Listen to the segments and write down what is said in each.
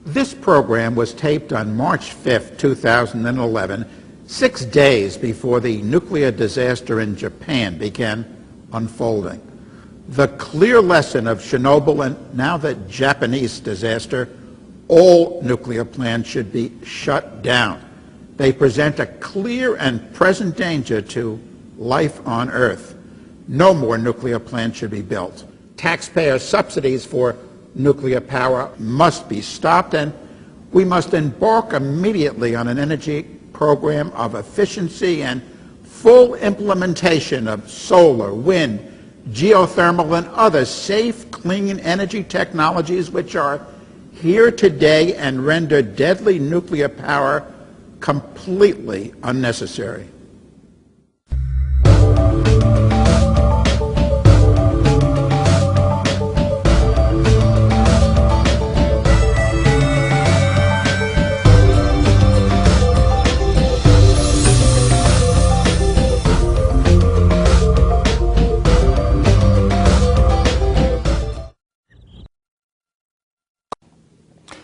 This program was taped on March 5, 2011, 6 days before the nuclear disaster in Japan began unfolding. The clear lesson of Chernobyl and now the Japanese disaster: all nuclear plants should be shut down. They present a clear and present danger to life on Earth. No more nuclear plants should be built. Taxpayer subsidies for nuclear power must be stopped, and we must embark immediately on an energy program of efficiency and full implementation of solar, wind, geothermal, and other safe, clean energy technologies which are here today and render deadly nuclear power completely unnecessary.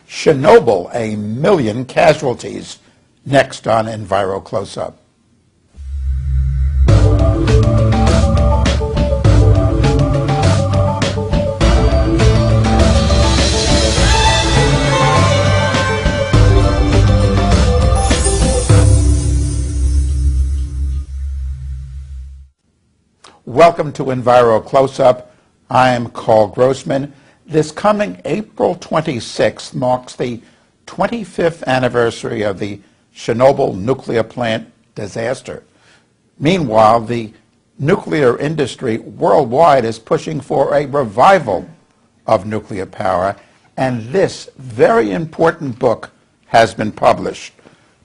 Chernobyl, 1 million casualties. Next on Enviro Close-Up. Welcome to Enviro Close-Up. I am Carl Grossman. This coming April 26th marks the 25th anniversary of the Chernobyl nuclear plant disaster. Meanwhile, the nuclear industry worldwide is pushing for a revival of nuclear power, and this very important book has been published,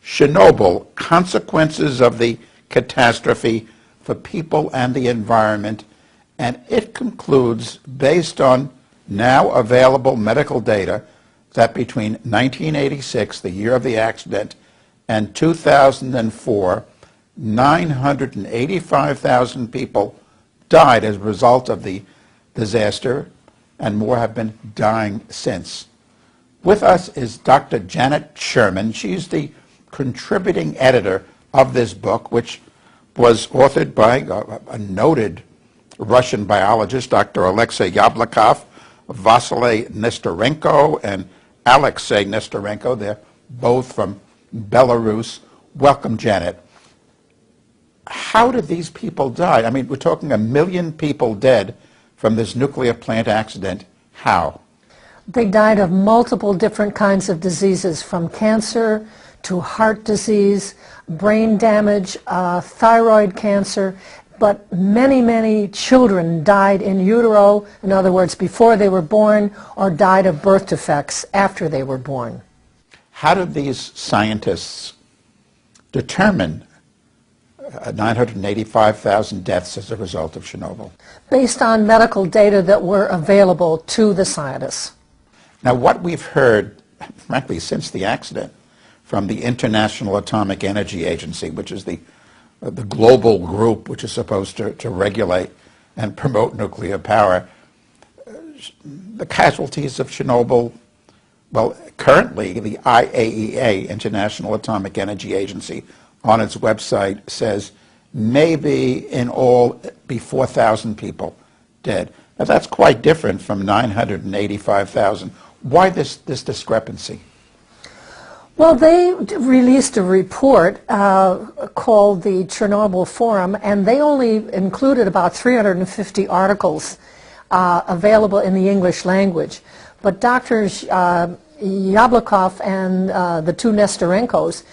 Chernobyl: Consequences of the Catastrophe for People and the Environment, and it concludes, based on now available medical data, that between 1986, the year of the accident, and 2004, 985,000 people died as a result of the disaster, and more have been dying since. With us is Dr. Janette Sherman. She's the contributing editor of this book, which was authored by a noted Russian biologist, Dr. Alexei Yablokov, Vasily Nestorenko, and Alexei Nestorenko. They're both from Belarus. Welcome, Janet. How did these people die? I mean, we're talking 1 million people dead from this nuclear plant accident. How? They died of multiple different kinds of diseases, from cancer to heart disease, brain damage, thyroid cancer. But many, many children died in utero, in other words, before they were born, or died of birth defects after they were born. How did these scientists determine 985,000 deaths as a result of Chernobyl? Based on medical data that were available to the scientists. Now, what we've heard, frankly, since the accident, from the International Atomic Energy Agency, which is the global group which is supposed to regulate and promote nuclear power, the casualties of Chernobyl, well, currently the IAEA, International Atomic Energy Agency, on its website says maybe in all be 4,000 people dead. Now that's quite different from 985,000. Why this discrepancy? Well, they released a report called the Chernobyl Forum, and they only included about 350 articles available in the English language. But Drs. Yablokov and the two Nestorenkos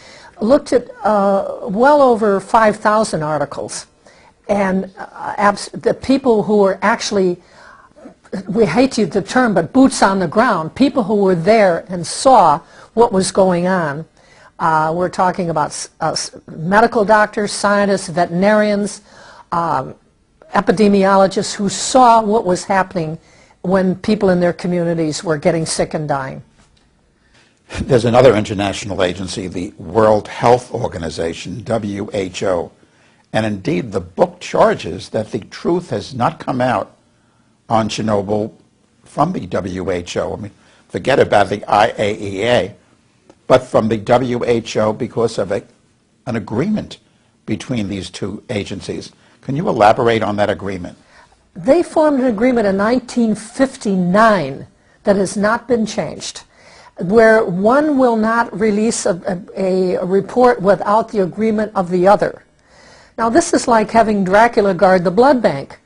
looked at well over 5,000 articles. And the people who were actually, we hate to use the term, but boots on the ground, people who were there and saw what was going on. We're talking about medical doctors, scientists, veterinarians, epidemiologists who saw what was happening when people in their communities were getting sick and dying. There's another international agency, the World Health Organization, WHO, and indeed the book charges that the truth has not come out on Chernobyl from the WHO. I mean, forget about the IAEA, but from the WHO because of an agreement between these two agencies. Can you elaborate on that agreement? They formed an agreement in 1959 that has not been changed, where one will not release a report without the agreement of the other. Now this is like having Dracula guard the blood bank,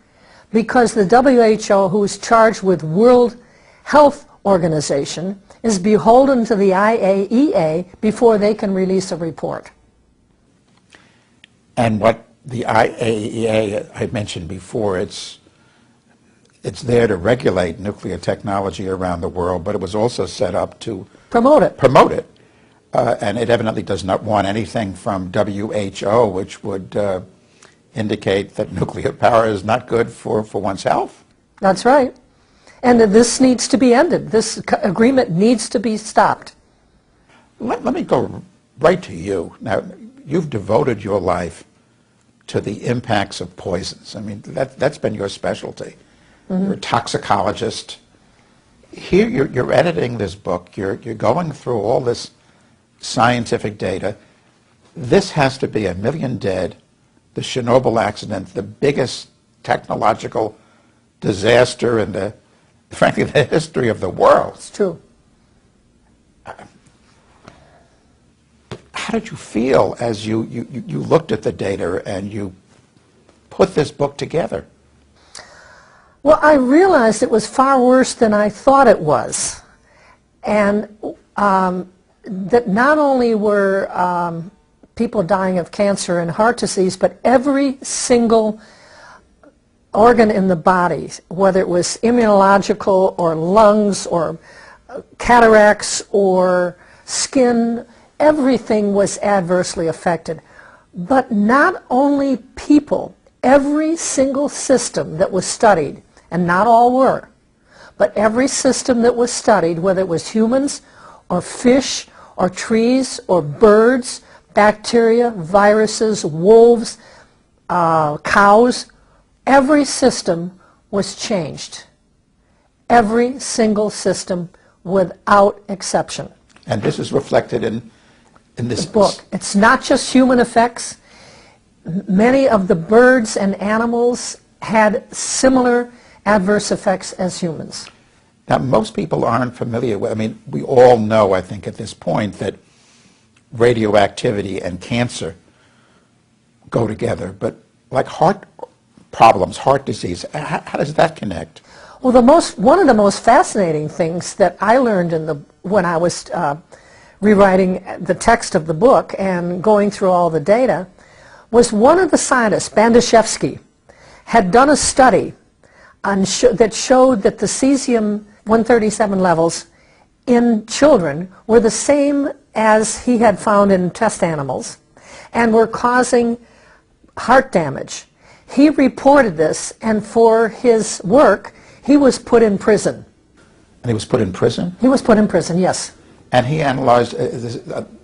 because the WHO, who is charged with World Health Organization, is beholden to the IAEA before they can release a report. And what the IAEA, I mentioned before, it's there to regulate nuclear technology around the world, but it was also set up to promote it. And it evidently does not want anything from WHO, which would indicate that nuclear power is not good for one's health. That's right. And this needs to be ended. This agreement needs to be stopped. Let me go right to you. Now, you've devoted your life to the impacts of poisons. I mean, that's been your specialty. Mm-hmm. You're a toxicologist. Here, you're editing this book. You're going through all this scientific data. This has to be 1 million dead, the Chernobyl accident, the biggest technological disaster in the, frankly, the history of the world. It's true. How did you feel as you looked at the data and you put this book together? Well, I realized it was far worse than I thought it was. And that not only were people dying of cancer and heart disease, but every single organ in the body, whether it was immunological or lungs or cataracts or skin, everything was adversely affected. But not only people, every single system that was studied, and not all were, but every system that was studied, whether it was humans or fish or trees or birds, bacteria, viruses, wolves, cows, every system was changed. Every single system without exception. And this is reflected in this book. It's not just human effects. Many of the birds and animals had similar adverse effects as humans. Now, most people aren't familiar with, I mean, we all know, I think, at this point that radioactivity and cancer go together, but like heart problems, heart disease, how does that connect? Well, one of the most fascinating things that I learned when I was rewriting the text of the book and going through all the data was one of the scientists, Bandashevsky, had done a study that showed that the cesium-137 levels in children were the same as he had found in test animals and were causing heart damage. He reported this, and for his work, he was put in prison. And he was put in prison? He was put in prison, yes. And he analyzed,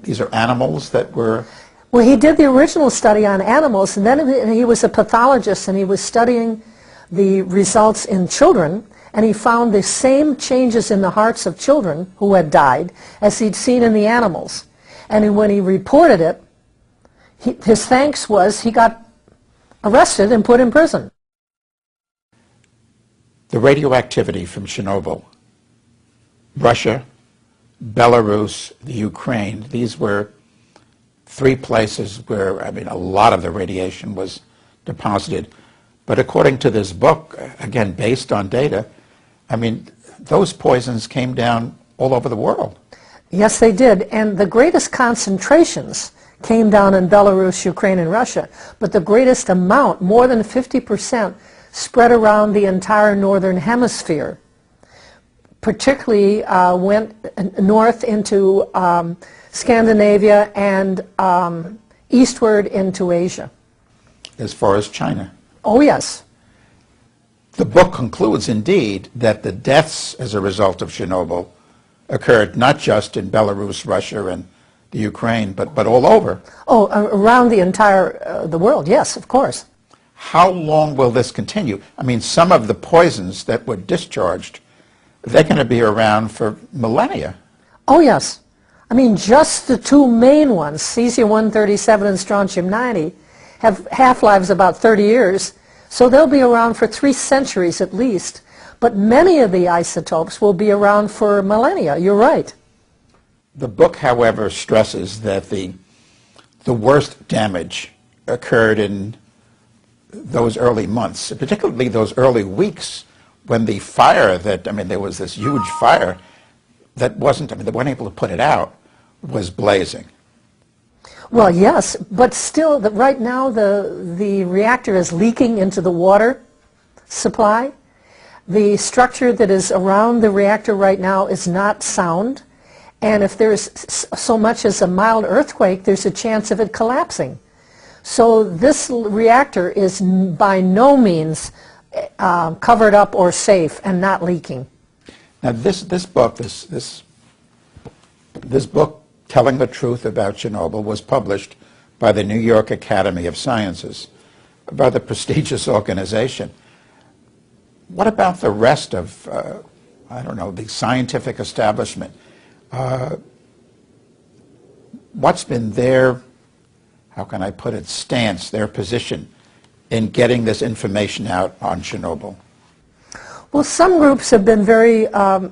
these are animals that were... Well, he did the original study on animals, and then he was a pathologist, and he was studying the results in children, and he found the same changes in the hearts of children who had died as he'd seen in the animals. And when he reported it, his thanks was he got arrested and put in prison. The radioactivity from Chernobyl, Russia, Belarus, the Ukraine, these were 3 places where, I mean, a lot of the radiation was deposited. But according to this book, again, based on data, I mean, those poisons came down all over the world. Yes, they did. And the greatest concentrations came down in Belarus, Ukraine, and Russia. But the greatest amount, more than 50%, spread around the entire northern hemisphere. Particularly went north into Scandinavia and eastward into Asia. As far as China. Oh, yes. The book concludes, indeed, that the deaths as a result of Chernobyl occurred not just in Belarus, Russia, and the Ukraine, but all over. Oh, around the entire the world, yes, of course. How long will this continue? I mean, some of the poisons that were discharged they're going to be around for millennia. Oh, yes. I mean, just the two main ones, cesium-137 and strontium-90, have half-lives about 30 years, so they'll be around for 3 centuries at least. But many of the isotopes will be around for millennia. You're right. The book, however, stresses that the worst damage occurred in those early months, particularly those early weeks when the fire there was this huge fire that they weren't able to put it out, was blazing. Well, yes, but still, right now the reactor is leaking into the water supply. The structure that is around the reactor right now is not sound, and if there's so much as a mild earthquake, there's a chance of it collapsing. So this reactor is by no means covered up or safe and not leaking. Now this book, Telling the Truth About Chernobyl, was published by the New York Academy of Sciences, by the prestigious organization. What about the rest of, the scientific establishment? What's been their, how can I put it, stance, their position in getting this information out on Chernobyl? Well, some groups have been very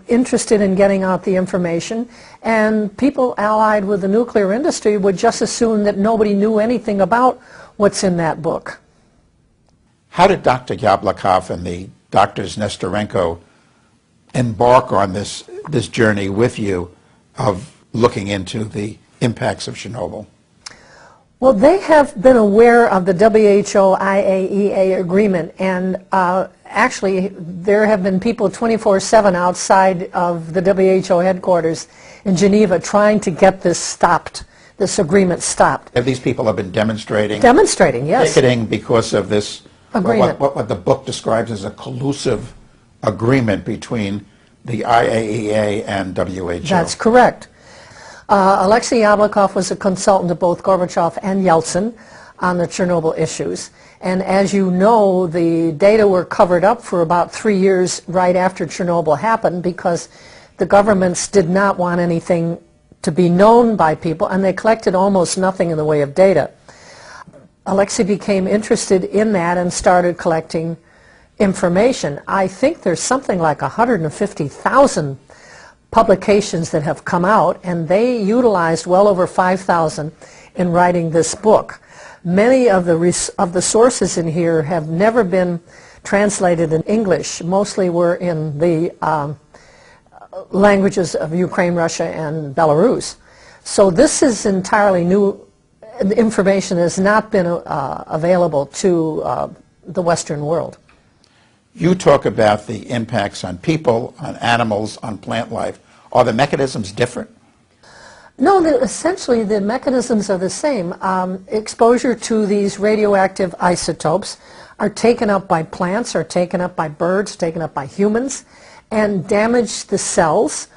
interested in getting out the information, and people allied with the nuclear industry would just assume that nobody knew anything about what's in that book. How did Dr. Yablokov and the doctors Nestorenko embark on this journey with you of looking into the impacts of Chernobyl? Well, they have been aware of the WHO-IAEA agreement, and actually there have been people 24/7 outside of the WHO headquarters in Geneva trying to get this stopped, this agreement stopped. Have these people have been demonstrating? Demonstrating, yes. Picketing because of this agreement. What the book describes as a collusive agreement between the IAEA and WHO. That's correct. Alexei Yablokov was a consultant to both Gorbachev and Yeltsin on the Chernobyl issues. And as you know, the data were covered up for about 3 years right after Chernobyl happened because the governments did not want anything to be known by people, and they collected almost nothing in the way of data. Alexei became interested in that and started collecting information. I think there's something like 150,000 publications that have come out, and they utilized well over 5,000 in writing this book. Many of the sources in here have never been translated in English. Mostly were in the languages of Ukraine, Russia, and Belarus. So this is entirely new information that has not been available to the Western world. You talk about the impacts on people, on animals, on plant life. Are the mechanisms different? No, essentially the mechanisms are the same. Exposure to these radioactive isotopes are taken up by plants, are taken up by birds, taken up by humans, and damage the cells,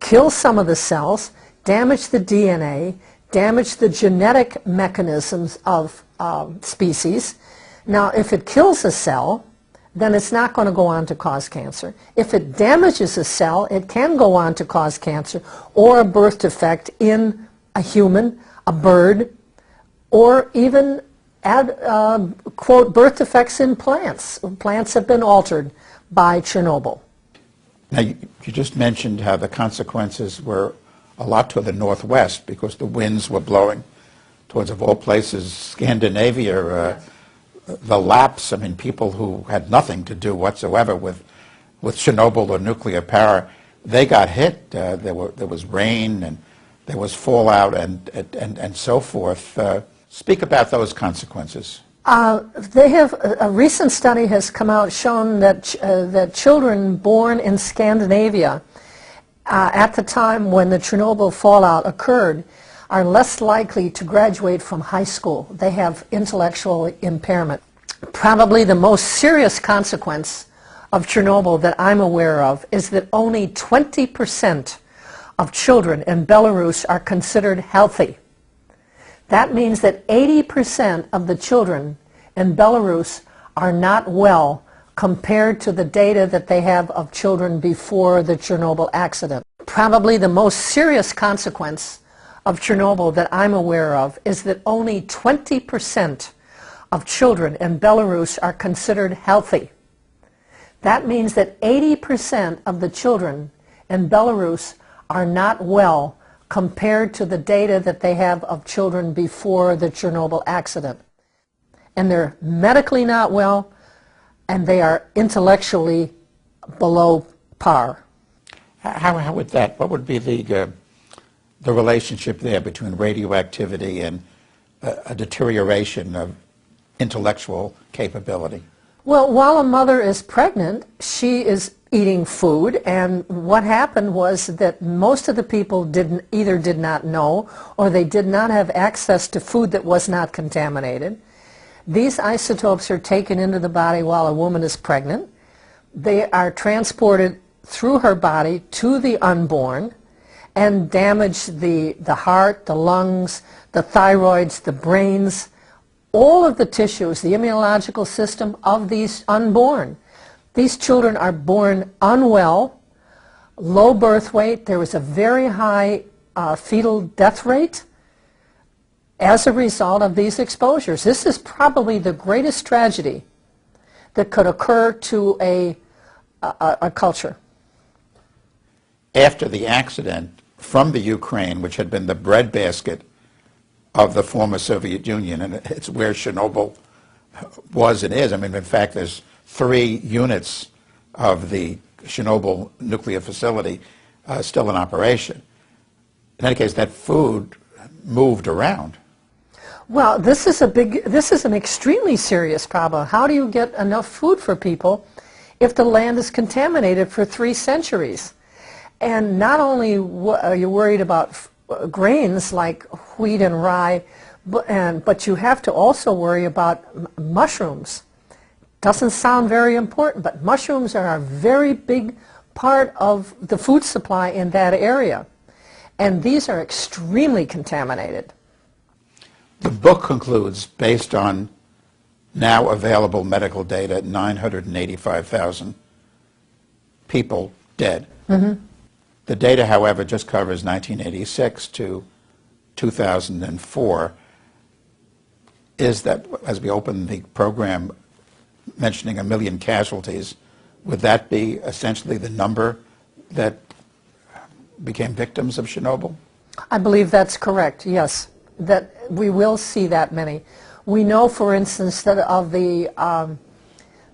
kill some of the cells, damage the DNA, damage the genetic mechanisms of species. Now, if it kills a cell, then it's not going to go on to cause cancer. If it damages a cell, it can go on to cause cancer or a birth defect in a human, a bird, or even quote, birth defects in plants. Plants have been altered by Chernobyl. Now, you just mentioned how the consequences were a lot to the northwest because the winds were blowing towards, of all places, Scandinavia, the Lapps, people who had nothing to do whatsoever with Chernobyl or nuclear power, they got hit. There was rain and there was fallout and so forth. Speak about those consequences. A recent study has come out shown that children born in Scandinavia at the time when the Chernobyl fallout occurred are less likely to graduate from high school. They have intellectual impairment. Probably the most serious consequence of Chernobyl that I'm aware of is that only 20% of children in Belarus are considered healthy. That means that 80% of the children in Belarus are not well compared to the data that they have of children before the Chernobyl accident. Probably the most serious consequence of Chernobyl that I'm aware of is that only 20% of children in Belarus are considered healthy. That means that 80% of the children in Belarus are not well compared to the data that they have of children before the Chernobyl accident. And they're medically not well, and they are intellectually below par. How would that, what would be the relationship there between radioactivity and a deterioration of intellectual capability? Well, while a mother is pregnant, she is eating food, and what happened was that most of the people either did not know or they did not have access to food that was not contaminated. These isotopes are taken into the body while a woman is pregnant. They are transported through her body to the unborn and damage the heart, the lungs, the thyroids, the brains, all of the tissues, the immunological system of these unborn. These children are born unwell, low birth weight. There was a very high fetal death rate as a result of these exposures. This is probably the greatest tragedy that could occur to a culture. After the accident, from the Ukraine, which had been the breadbasket of the former Soviet Union, and it's where Chernobyl was and is. I mean, in fact, there's 3 units of the Chernobyl nuclear facility still in operation. In any case, that food moved around. Well, this is an extremely serious problem. How do you get enough food for people if the land is contaminated for 3 centuries? And not only are you worried about grains like wheat and rye, but you have to also worry about mushrooms. Doesn't sound very important, but mushrooms are a very big part of the food supply in that area. And these are extremely contaminated. The book concludes, based on now available medical data, 985,000 people dead. Mm-hmm. The data, however, just covers 1986 to 2004. Is that, as we open the program, mentioning 1 million casualties, would that be essentially the number that became victims of Chernobyl? I believe that's correct, yes, that we will see that many. We know, for instance, that of the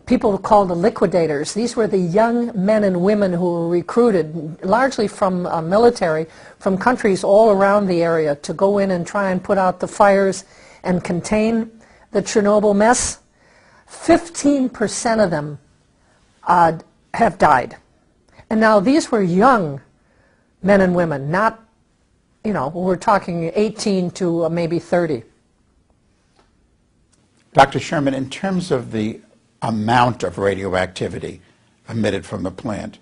people called the liquidators, these were the young men and women who were recruited largely from military, from countries all around the area to go in and try and put out the fires and contain the Chernobyl mess. 15% of them have died. And now these were young men and women, not, we're talking 18 to maybe 30. Dr. Sherman, in terms of the amount of radioactivity emitted from the plant,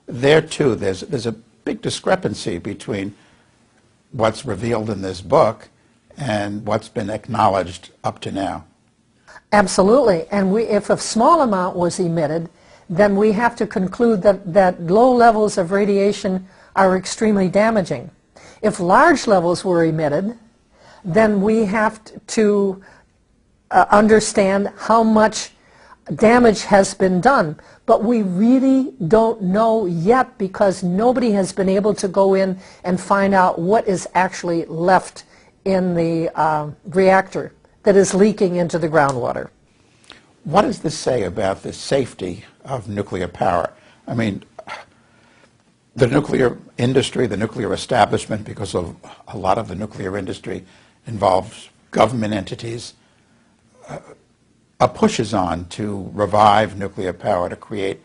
there too there's a big discrepancy between what's revealed in this book and what's been acknowledged up to now. Absolutely, and if a small amount was emitted, then we have to conclude that low levels of radiation are extremely damaging. If large levels were emitted, then we have to understand how much damage has been done. But we really don't know yet because nobody has been able to go in and find out what is actually left in the reactor that is leaking into the groundwater. What does this say about the safety of nuclear power? I mean, the nuclear industry, the nuclear establishment, because of a lot of the nuclear industry involves government entities, pushes on to revive nuclear power, to create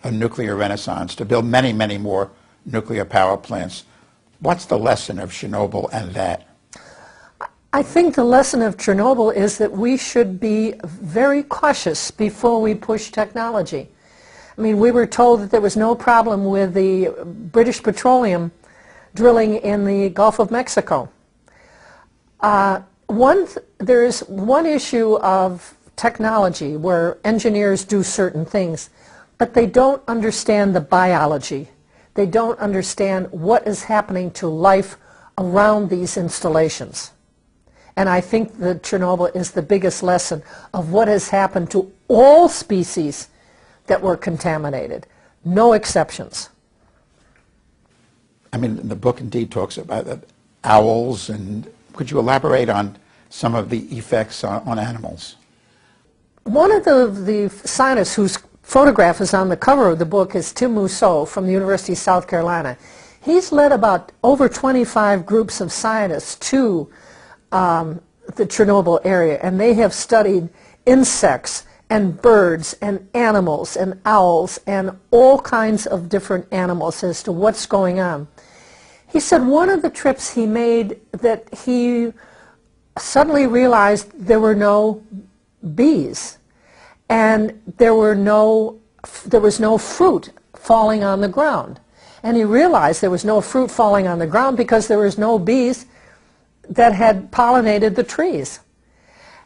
a nuclear renaissance, to build many, many more nuclear power plants. What's the lesson of Chernobyl and that? I think the lesson of Chernobyl is that we should be very cautious before we push technology. I mean, we were told that there was no problem with the British petroleum drilling in the Gulf of Mexico. There is one issue of technology where engineers do certain things, but they don't understand the biology. They don't understand what is happening to life around these installations. And I think that Chernobyl is the biggest lesson of what has happened to all species that were contaminated. No exceptions. I mean, the book indeed talks about owls, and could you elaborate on some of the effects on animals? One of the scientists whose photograph is on the cover of the book is Tim Mousseau from the University of South Carolina. He's led about over 25 groups of scientists to the Chernobyl area, and they have studied insects and birds and animals and owls and all kinds of different animals as to what's going on. He said one of the trips he made that he suddenly realized there were no bees and there was no fruit falling on the ground. And he realized there was no fruit falling on the ground because there was no bees that had pollinated the trees.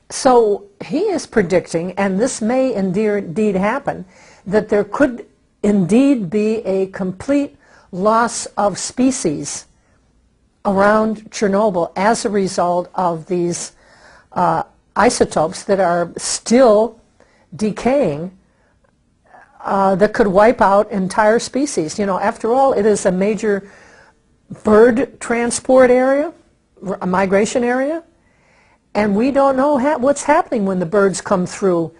So he is predicting, and this may indeed happen, that there could indeed be a complete loss of species around Chernobyl as a result of these isotopes that are still decaying that could wipe out entire species. You know, after all, it is a major bird transport area, a migration area, and we don't know what's happening when the birds come through,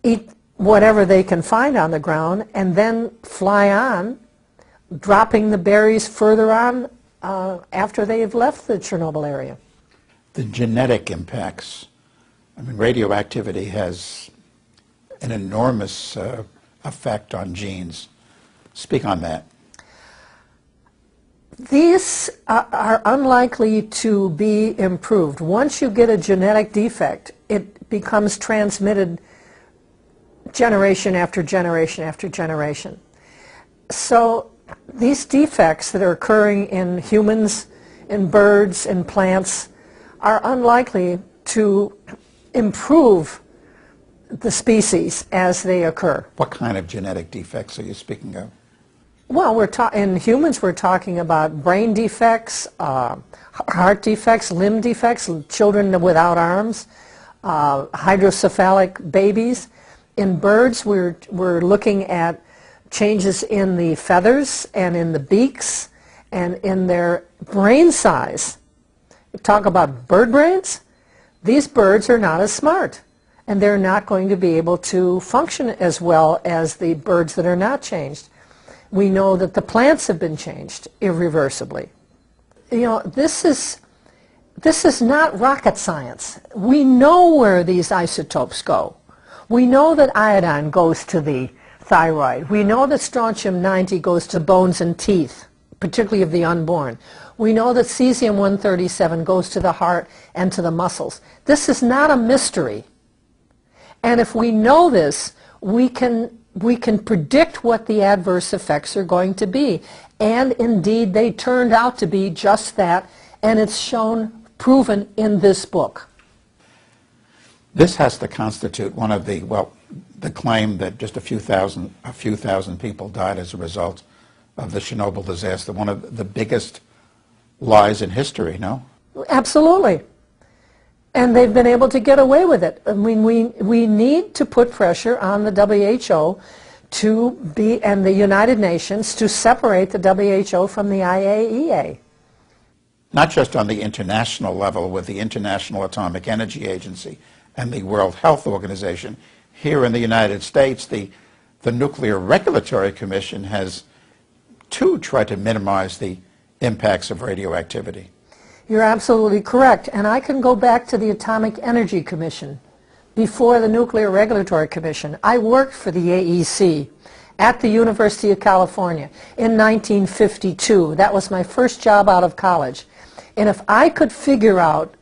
eat whatever they can find on the ground, and then fly on, dropping the berries further on after they have left the Chernobyl area. The genetic impacts. I mean, radioactivity has an enormous effect on genes. Speak on that. These are unlikely to be improved. Once you get a genetic defect, it becomes transmitted generation after generation after generation. So these defects that are occurring in humans, in birds, in plants, are unlikely to improve the species as they occur. What kind of genetic defects are you speaking of? Well, in humans we're talking about brain defects, heart defects, limb defects, children without arms, hydrocephalic babies. In birds we're looking at changes in the feathers and in the beaks and in their brain size. You talk about bird brains, these birds are not as smart, and they're not going to be able to function as well as the birds that are not changed. We know that the plants have been changed irreversibly. You know, this is not rocket science. We know where these isotopes go. We know that iodine goes to the thyroid. We know that strontium-90 goes to bones and teeth, particularly of the unborn. We know that cesium-137 goes to the heart and to the muscles. This is not a mystery. And if we know this, we can predict what the adverse effects are going to be. And indeed, they turned out to be just that, and it's shown, proven in this book. This has to constitute one of the, well, the claim that just a few thousand people died as a result of the Chernobyl disaster, one of the biggest lies in history, no? Absolutely. And they've been able to get away with it. I mean, we need to put pressure on the WHO and the United Nations to separate the WHO from the IAEA. Not just on the international level with the International Atomic Energy Agency and the World Health Organization. Here in the United States, the Nuclear Regulatory Commission has too tried to minimize the impacts of radioactivity. You're absolutely correct. And I can go back to the Atomic Energy Commission before the Nuclear Regulatory Commission. I worked for the AEC at the University of California in 1952. That was my first job out of college. And if I could figure out,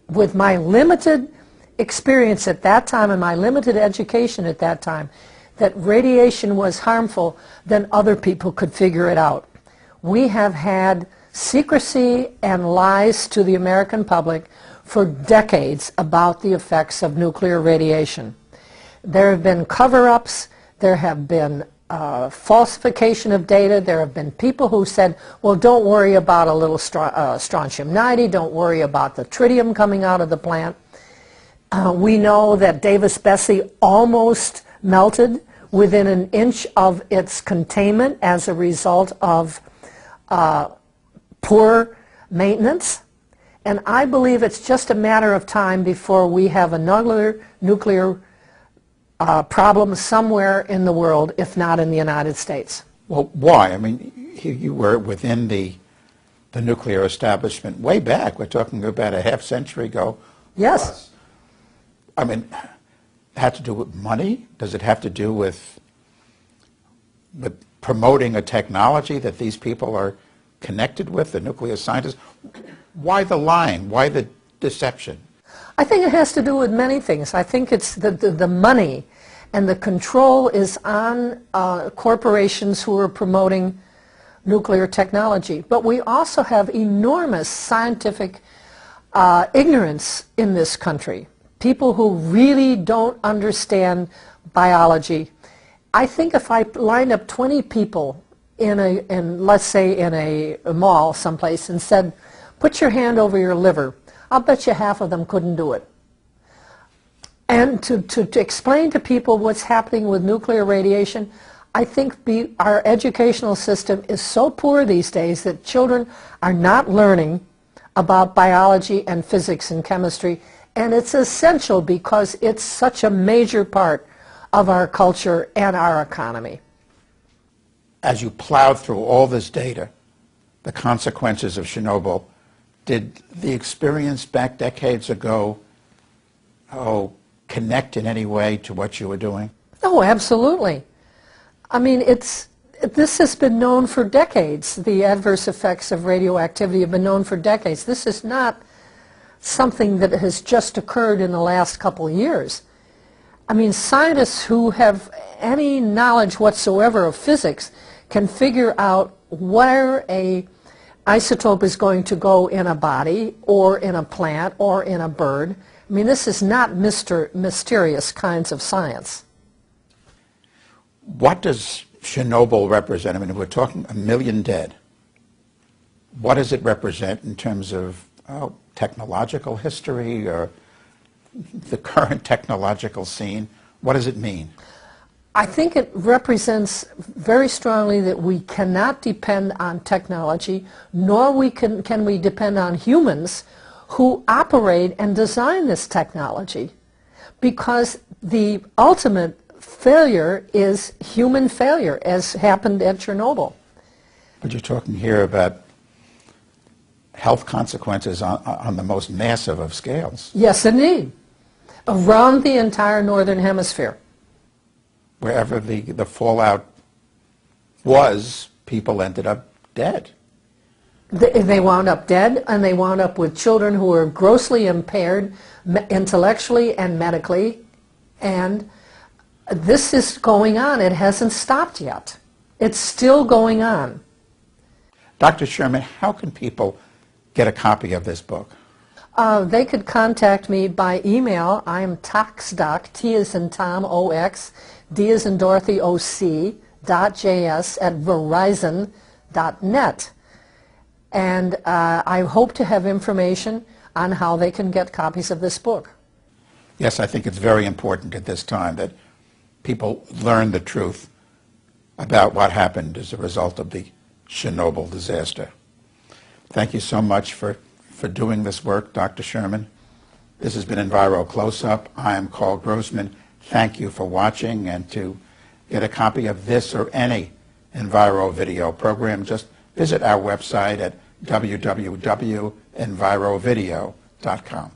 with my limited experience at that time and my limited education at that time, that radiation was harmful, then other people could figure it out. We have had secrecy and lies to the American public for decades about the effects of nuclear radiation. There have been cover-ups, there have been falsification of data, there have been people who said, well, don't worry about a little strontium-90, don't worry about the tritium coming out of the plant. We know that Davis-Besse almost melted within an inch of its containment as a result of poor maintenance. And I believe it's just a matter of time before we have a nuclear problem somewhere in the world, if not in the United States. Well, why? I mean, you were within the nuclear establishment way back. We're talking about a half century ago. Yes. Plus. I mean, it had to do with money? Does it have to do with promoting a technology that these people are connected with, the nuclear scientists? Why the lying? Why the deception? I think it has to do with many things. I think it's the money and the control is on corporations who are promoting nuclear technology. But we also have enormous scientific ignorance in this country. People who really don't understand biology. I think if I lined up 20 people let's say in a mall someplace and said, put your hand over your liver, I'll bet you half of them couldn't do it. And to explain to people what's happening with nuclear radiation, I think our educational system is so poor these days that children are not learning about biology and physics and chemistry, and it's essential because it's such a major part of our culture and our economy. As you plowed through all this data, the consequences of Chernobyl, did the experience back decades ago, connect in any way to what you were doing? Oh, absolutely. I mean, this has been known for decades. The adverse effects of radioactivity have been known for decades. This is not something that has just occurred in the last couple of years. I mean, scientists who have any knowledge whatsoever of physics can figure out where a isotope is going to go in a body or in a plant or in a bird. I mean, this is not mysterious kinds of science. What does Chernobyl represent? I mean, we're talking 1 million dead. What does it represent in terms of technological history or the current technological scene? What does it mean? I think it represents very strongly that we cannot depend on technology, nor can we depend on humans who operate and design this technology, because the ultimate failure is human failure, as happened at Chernobyl. But you're talking here about health consequences on the most massive of scales. Yes, indeed. Around the entire northern hemisphere. Wherever the fallout was, people ended up dead. They wound up dead, and they wound up with children who were grossly impaired intellectually and medically, and this is going on. It hasn't stopped yet. It's still going on. Dr. Sherman, how can people get a copy of this book? They could contact me by email. I am toxdoc, T as in Tom, O-X, D as in Dorothy, O-C, .js at verizon.net. And I hope to have information on how they can get copies of this book. Yes, I think it's very important at this time that people learn the truth about what happened as a result of the Chernobyl disaster. Thank you so much for doing this work, Dr. Sherman. This has been Enviro Close-Up. I am Carl Grossman. Thank you for watching, and to get a copy of this or any Enviro video program, just visit our website at www.envirovideo.com.